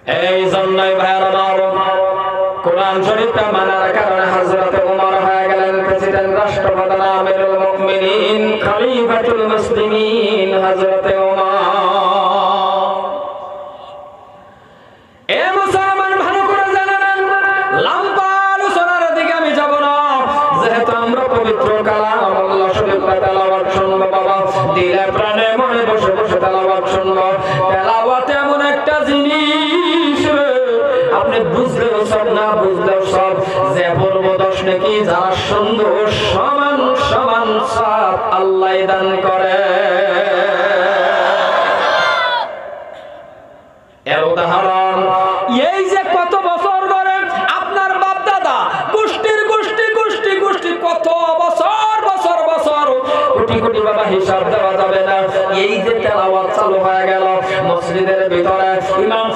এই জন্যই ভাইয়ের আমার কোরআন শরীফটা মানার কারণে হযরত ওমর হয়ে গেলেন প্রেসিডেন্ট, রাষ্ট্রপ্রধান, আমিরুল মুমিনিন, খলিফাতুল মুসলিমিন হযরত ওমর। এ মুসলমান ভালো করে জানেন, লম্বা আলোচনার দিকে আমি যাব না, যেহেতু আমরা পবিত্র কালাম আল্লাহ শরীফটা তেলাওয়াত শুনবো বাবা, দিলে প্রাণে মনে বসে বসে তেলাওয়াত শুনবো। তেলাওয়াত এমন একটা জিনিস, আপনি বুঝলেও সব না বুঝলেও সব, যে পূর্ব 10 নেকি যারা সুন্দর সমান সমান সব আল্লাহ দান করে। এর উদাহরণ এই যে কত বছর ধরে আপনার বাপ দাদা গোষ্ঠীর গোষ্ঠী গোষ্ঠী গোষ্ঠী কত বছর বছর বছর কোটি কোটি বাবা হিসাব দেওয়া যাবে না, এই যে তেলাওয়াত চালু হয়ে গেল মসজিদের ভিতরে, ইমাম